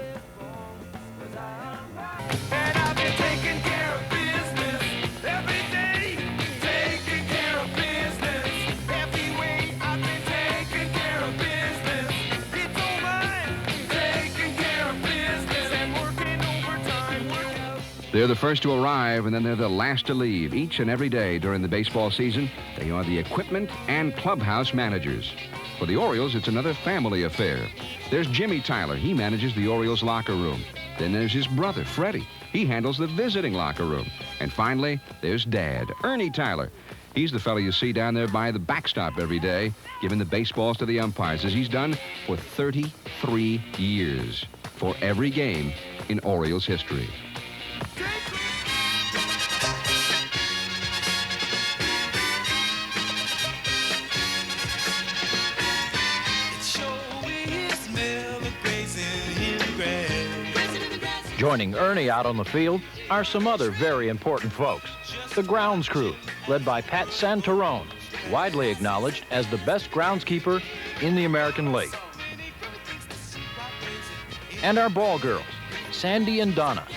They're the first to arrive, and then they're the last to leave. Each and every day during the baseball season, they are the equipment and clubhouse managers. For the Orioles, it's another family affair. There's Jimmy Tyler. He manages the Orioles locker room. Then there's his brother, Freddie. He handles the visiting locker room. And finally, there's Dad, Ernie Tyler. He's the fellow you see down there by the backstop every day, giving the baseballs to the umpires, as he's done for 33 years, for every game in Orioles history. Joining Ernie out on the field are some other very important folks. The grounds crew, led by Pat Santarone, widely acknowledged as the best groundskeeper in the American League. And our ball girls, Sandy and Donna.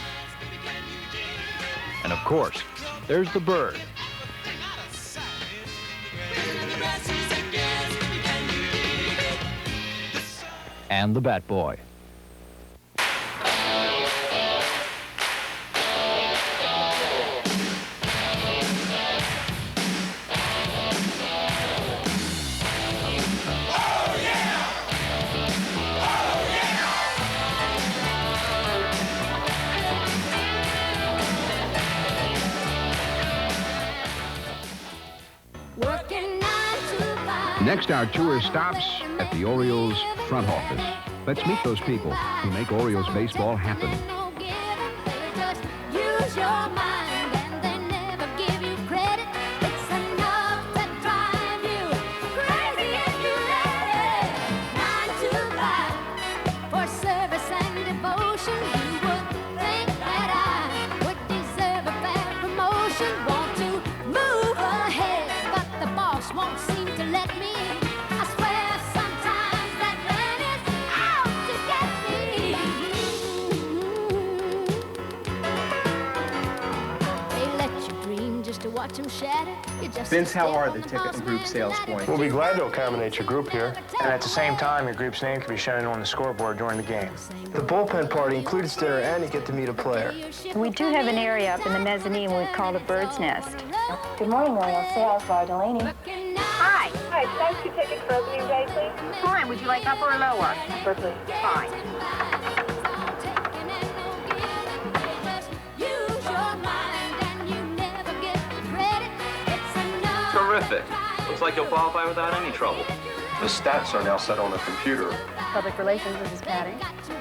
And of course, there's the bird. And the bat boy. Next, our tour stops at the Orioles front office. Let's meet those people who make Orioles baseball happen. Vince, how are the ticket and group sales going? We'll be glad to accommodate your group here. And at the same time, your group's name can be shown on the scoreboard during the game. The bullpen party includes dinner, and you get to meet a player. We do have an area up in the mezzanine we call the bird's nest. Good morning, Orioles sales. Laura Delaney. Hi. Hi, can I have 2 tickets for opening day, please? Fine. Would you like upper or lower? Upper, please. Fine. Terrific. Looks like you'll qualify without any trouble. The stats are now set on the computer. Public relations, this is Patty.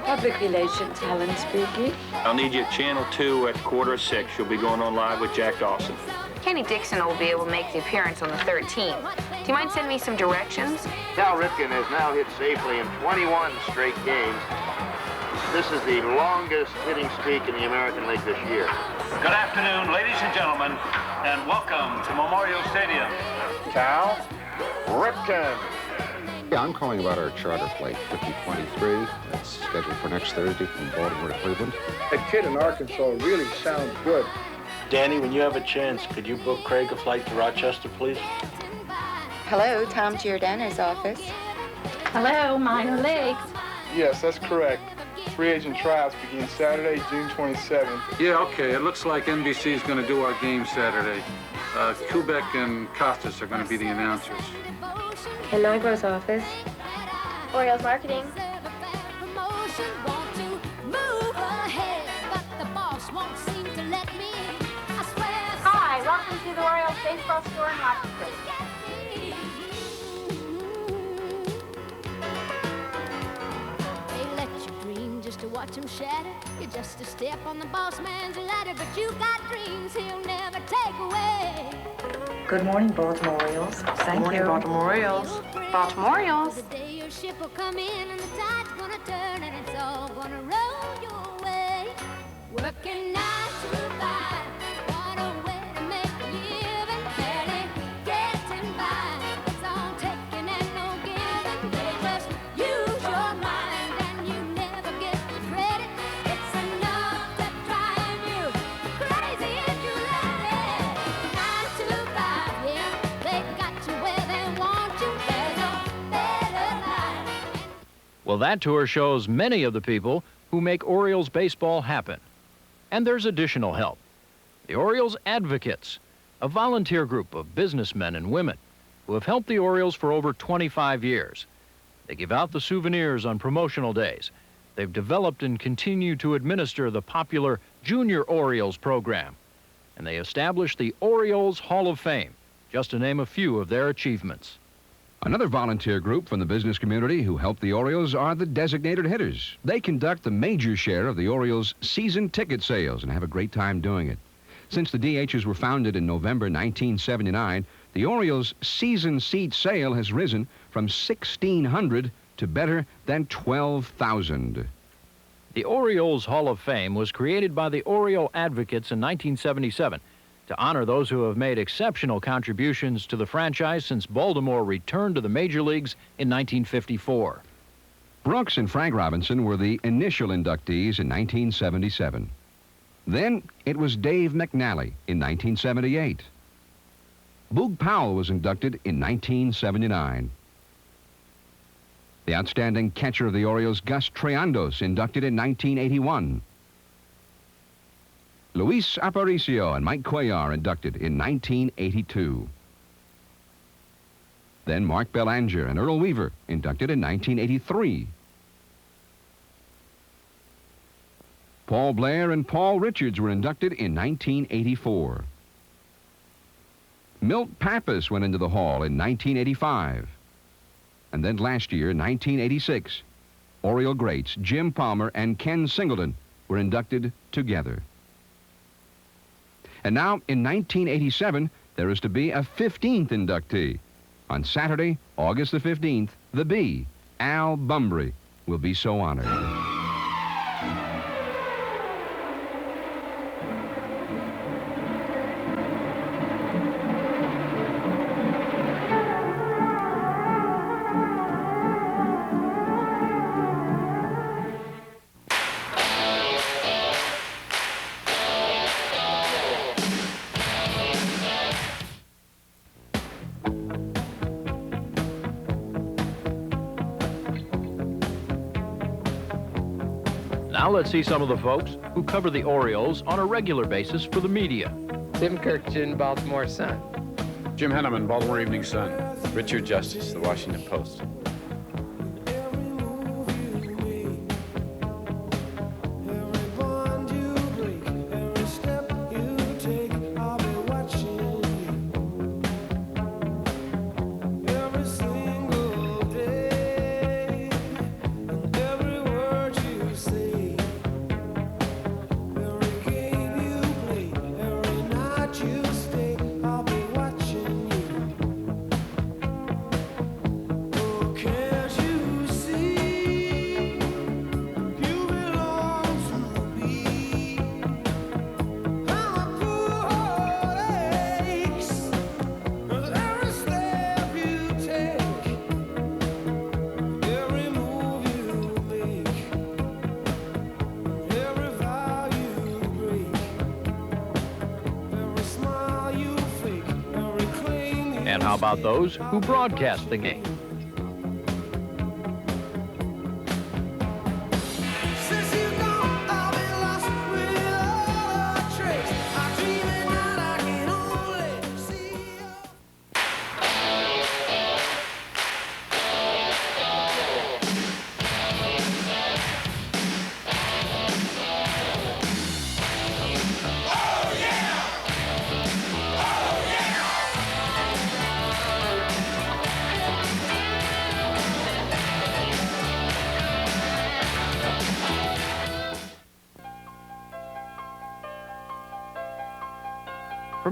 Public relations, Helen speaking. I'll need you at Channel 2 at 5:45. You'll be going on live with Jack Dawson. Kenny Dixon will be able to make the appearance on the 13th. Do you mind sending me some directions? Cal Ripken has now hit safely in 21 straight games. This is the longest hitting streak in the American League this year. Good afternoon, ladies and gentlemen, and welcome to Memorial Stadium. Cal Ripken. Yeah, I'm calling about our charter flight, 5023. That's scheduled for next Thursday from Baltimore to Cleveland. That kid in Arkansas really sounds good. Danny, when you have a chance, could you book Craig a flight to Rochester, please? Hello, Tom Giordano's office. Hello, minor leagues. Yes, that's correct. Free agent tryouts begin Saturday, June 27th. Yeah, okay. It looks like NBC is going to do our game Saturday. Kubek and Costas are going to be the announcers. In Nigro's office. Orioles marketing. Hi, welcome to the Orioles baseball store in Rochester. To watch him shatter, you're just a step on the boss man's ladder, but you got dreams he'll never take away. Good morning, Baltimore Orioles. Thank morning, you. Baltimore Orioles. Baltimore Orioles. The day your ship will come in and the tide's gonna turn and it's all gonna roll your way. Working 9 to 5, what a way to make a living. Barely getting by. It's all taking and no giving. They just use your mind and you never get the credit. It's enough to drive you crazy if you let it. 9 to 5, yeah, they got you where they want you. There's no better life. Well, that tour shows many of the people who make Orioles baseball happen. And there's additional help. The Orioles Advocates, a volunteer group of businessmen and women who have helped the Orioles for over 25 years. They give out the souvenirs on promotional days. They've developed and continue to administer the popular Junior Orioles program. And they established the Orioles Hall of Fame, just to name a few of their achievements. Another volunteer group from the business community who help the Orioles are the designated hitters. They conduct the major share of the Orioles' season ticket sales and have a great time doing it. Since the DHs were founded in November 1979, the Orioles' season seat sale has risen from 1,600 to better than 12,000. The Orioles Hall of Fame was created by the Oriole Advocates in 1977 to honor those who have made exceptional contributions to the franchise since Baltimore returned to the major leagues in 1954. Brooks and Frank Robinson were the initial inductees in 1977. Then it was Dave McNally in 1978. Boog Powell was inducted in 1979. The outstanding catcher of the Orioles, Gus Triandos, inducted in 1981. Luis Aparicio and Mike Cuellar inducted in 1982. Then Mark Belanger and Earl Weaver inducted in 1983. Paul Blair and Paul Richards were inducted in 1984. Milt Pappas went into the Hall in 1985. And then last year, 1986, Oriole greats Jim Palmer and Ken Singleton were inducted together. And now, in 1987, there is to be a 15th inductee. On Saturday, August the 15th, the B, Al Bumbry, will be so honored. Now let's see some of the folks who cover the Orioles on a regular basis for the media. Tim Kirkjian, Baltimore Sun. Jim Henneman, Baltimore Evening Sun. Richard Justice, The Washington Post. And how about those who broadcast the game?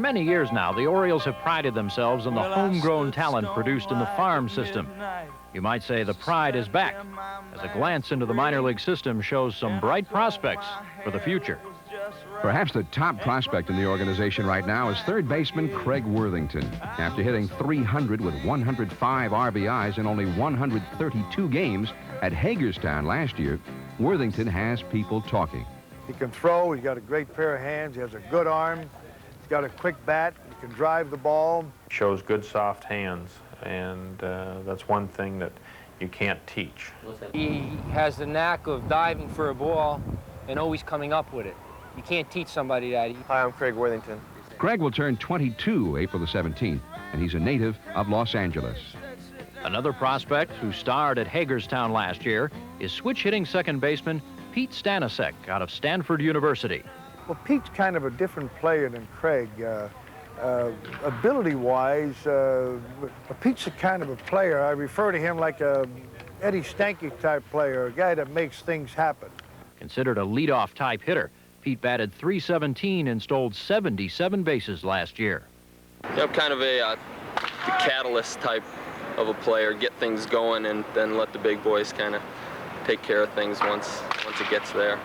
many years now, the Orioles have prided themselves on the homegrown talent produced in the farm system. You might say the pride is back, as a glance into the minor league system shows some bright prospects for the future. Perhaps the top prospect in the organization right now is third baseman Craig Worthington. After hitting .300 with 105 RBIs in only 132 games at Hagerstown last year, Worthington has people talking. He can throw, he's got a great pair of hands, he has a good arm, he's got a quick bat, he can drive the ball. Shows good soft hands, and that's one thing that you can't teach. He has the knack of diving for a ball and always coming up with it. You can't teach somebody that. Hi, I'm Craig Worthington. Craig will turn 22 April the 17th, and he's a native of Los Angeles. Another prospect who starred at Hagerstown last year is switch-hitting second baseman Pete Stanisiek out of Stanford University. Well, Pete's kind of a different player than Craig. Ability-wise, Pete's a kind of a player. I refer to him like a Eddie Stanky type player, a guy that makes things happen. Considered a leadoff type hitter, Pete batted .317 and stole 77 bases last year. Yeah, I'm kind of a catalyst type of a player, get things going and then let the big boys kind of take care of things once it gets there.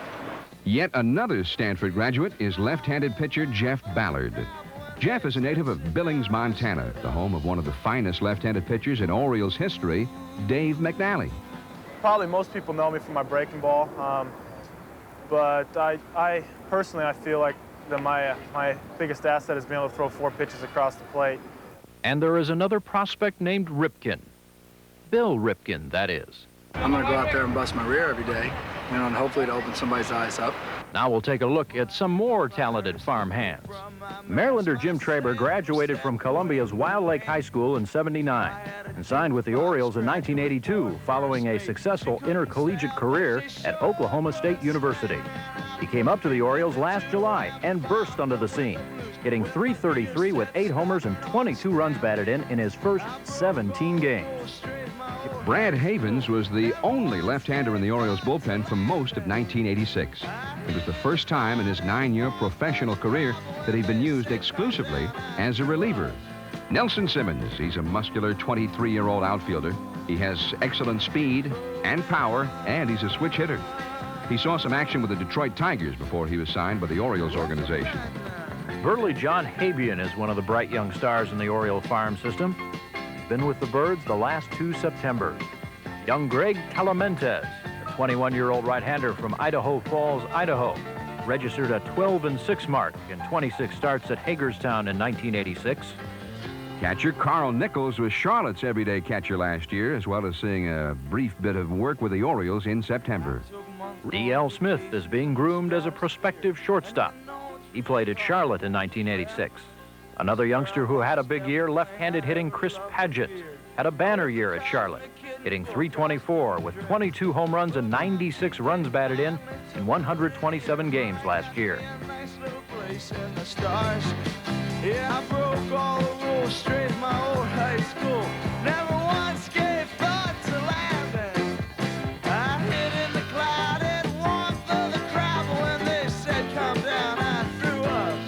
Yet another Stanford graduate is left-handed pitcher Jeff Ballard. Jeff is a native of Billings, Montana, the home of one of the finest left-handed pitchers in Orioles history, Dave McNally. Probably most people know me for my breaking ball. But I personally feel like that my biggest asset is being able to throw 4 pitches across the plate. And there is another prospect named Ripken. Bill Ripken, that is. I'm going to go out there and bust my rear every day, and hopefully to open somebody's eyes up. Now we'll take a look at some more talented farm hands. Marylander Jim Traber graduated from Columbia's Wild Lake High School in '79 and signed with the Orioles in 1982 following a successful intercollegiate career at Oklahoma State University. He came up to the Orioles last July and burst onto the scene, hitting .333 with 8 homers and 22 runs batted in his first 17 games. Brad Havens was the only left-hander in the Orioles bullpen for most of 1986. It was the first time in his 9-year professional career that he'd been used exclusively as a reliever. Nelson Simmons, he's a muscular 23-year-old outfielder. He has excellent speed and power, and he's a switch hitter. He saw some action with the Detroit Tigers before he was signed by the Orioles organization. Burley John Habian is one of the bright young stars in the Oriole farm system. Been with the Birds the last 2 Septembers. Young Greg Calamentes, a 21-year-old right-hander from Idaho Falls, Idaho, registered a 12-6 mark in 26 starts at Hagerstown in 1986. Catcher Carl Nichols was Charlotte's everyday catcher last year, as well as seeing a brief bit of work with the Orioles in September. D.L. Smith is being groomed as a prospective shortstop. He played at Charlotte in 1986. Another youngster who had a big year, left-handed hitting Chris Padgett, had a banner year at Charlotte, hitting .324 with 22 home runs and 96 runs batted in 127 games last year. Yeah, I broke all the rules straight in my old high school. Never once gave thought to laughing. I hid in the cloud and warmth of the crowd, but when they said come down, I threw up.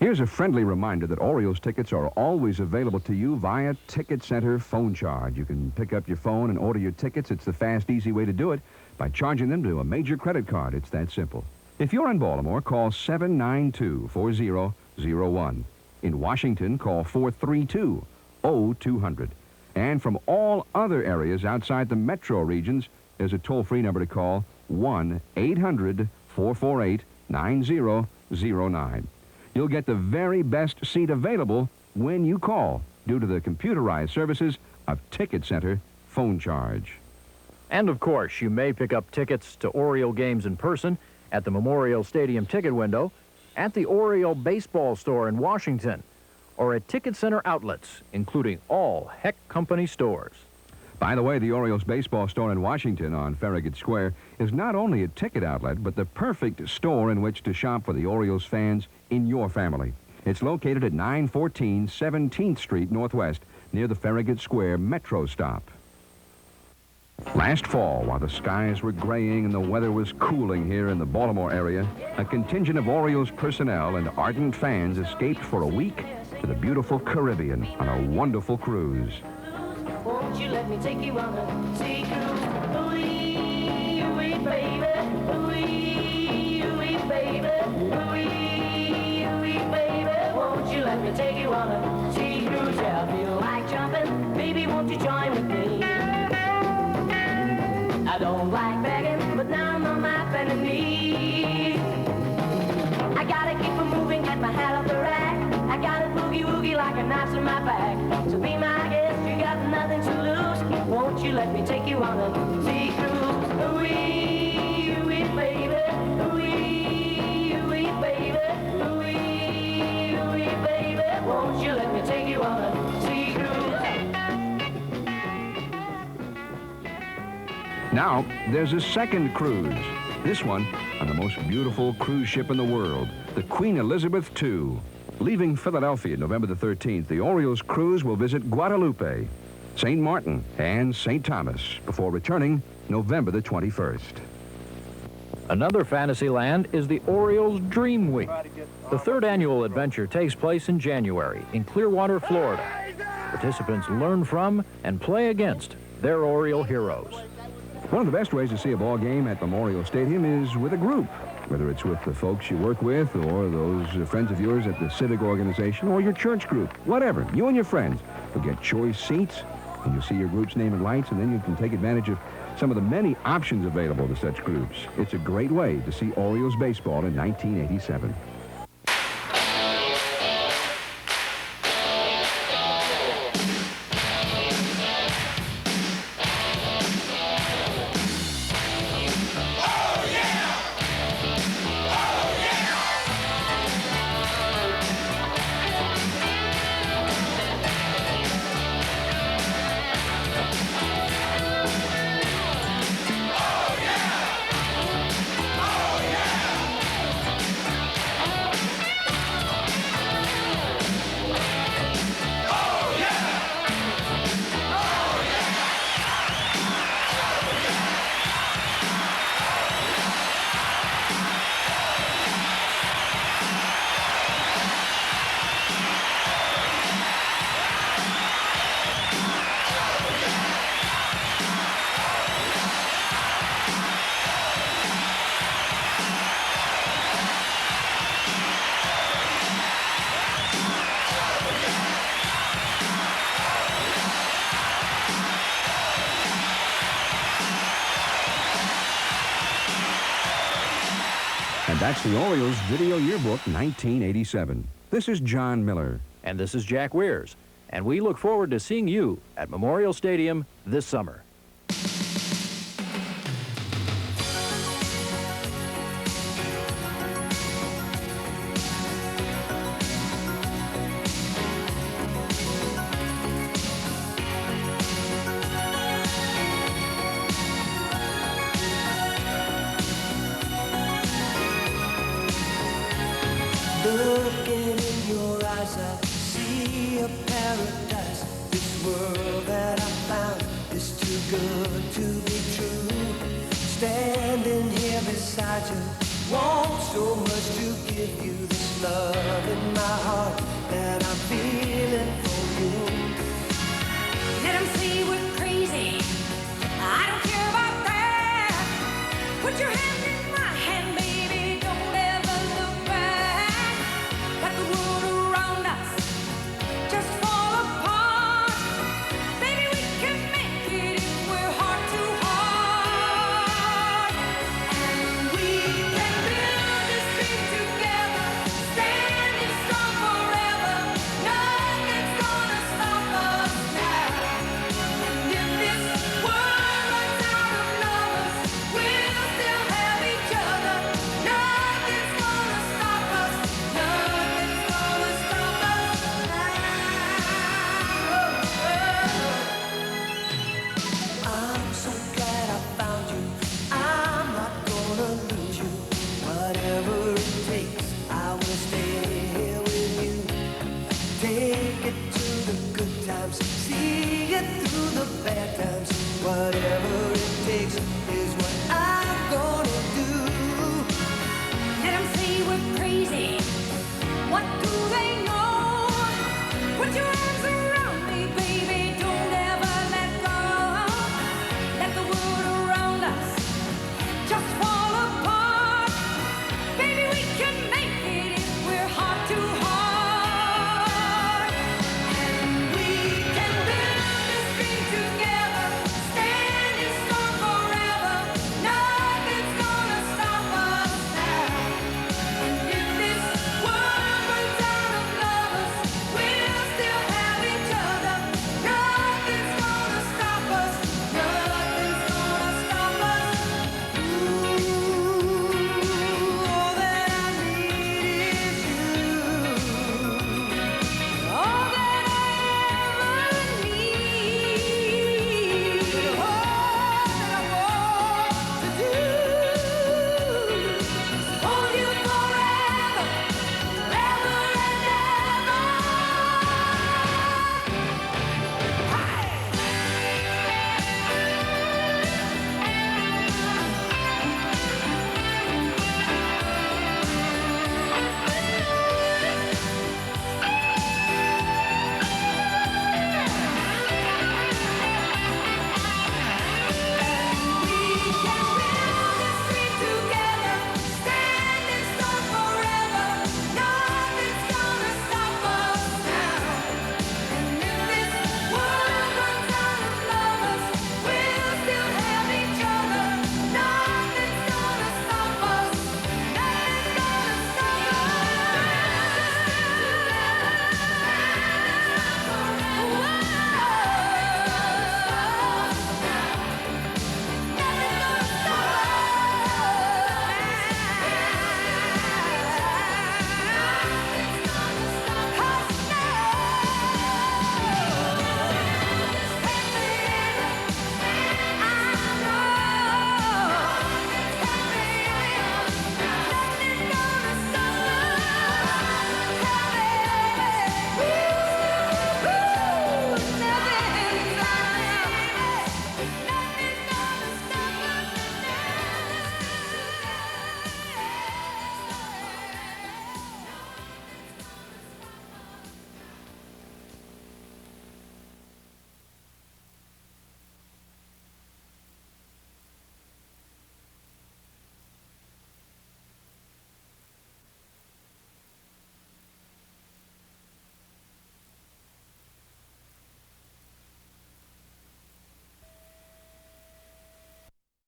Here's a friendly reminder that Orioles tickets are always available to you via Ticket Center phone charge. You can pick up your phone and order your tickets. It's the fast, easy way to do it by charging them to a major credit card. It's that simple. If you're in Baltimore, call 792-4001. In Washington, call 432-0200. And from all other areas outside the metro regions, there's a toll-free number to call, 1-800-448-9009. You'll get the very best seat available when you call due to the computerized services of Ticket Center phone charge. And of course, you may pick up tickets to Oriole games in person at the Memorial Stadium ticket window, at the Oriole baseball store in Washington, or at Ticket Center outlets, including all Heck Company stores. By the way, the Orioles baseball store in Washington on Farragut Square is not only a ticket outlet, but the perfect store in which to shop for the Orioles fans in your family. It's located at 914 17th Street Northwest, near the Farragut Square Metro stop. Last fall, while the skies were graying and the weather was cooling here in the Baltimore area, a contingent of Orioles personnel and ardent fans escaped for a week to the beautiful Caribbean on a wonderful cruise. Won't you let me take you on a sea cruise? Ooh-wee, ooh-wee, baby. Ooh-wee, ooh-wee, baby. Ooh-wee, ooh-wee, baby. Won't you let me take you on a sea cruise? Yeah, I feel like jumping. Baby, won't you join with me? I don't like begging, but now I'm on my bending knees. I gotta keep on moving, get my hat off the rack. I gotta boogie-woogie like a knife's in my back. So be my guest, you got nothing to lose. Won't you let me take you on a sea cruise? Ooh-wee, ooh-wee, baby. Ooh-wee, ooh-wee, baby. Ooh-wee, ooh-wee, baby. Won't you let me take you on a sea cruise? Now, there's a second cruise. This one on the most beautiful cruise ship in the world, the Queen Elizabeth II. Leaving Philadelphia November the 13th, the Orioles cruise will visit Guadalupe, St. Martin, and St. Thomas before returning November the 21st. Another fantasy land is the Orioles Dream Week. The third annual adventure takes place in January in Clearwater, Florida. Participants learn from and play against their Oriole heroes. One of the best ways to see a ball game at Memorial Stadium is with a group, whether it's with the folks you work with or those friends of yours at the civic organization or your church group, whatever. You and your friends will get choice seats, and you'll see your group's name and lights, and then you can take advantage of some of the many options available to such groups. It's a great way to see Orioles baseball in 1987. And that's the Orioles Video Yearbook 1987. This is John Miller. And this is Jack Weirs. And we look forward to seeing you at Memorial Stadium this summer. Looking in your eyes, I see a paradise. This world that I found is too good to be true. Standing here beside you, want so much to give you this love in my heart that I'm feeling for you. Let 'em say we're crazy. I don't care about that. Put your hands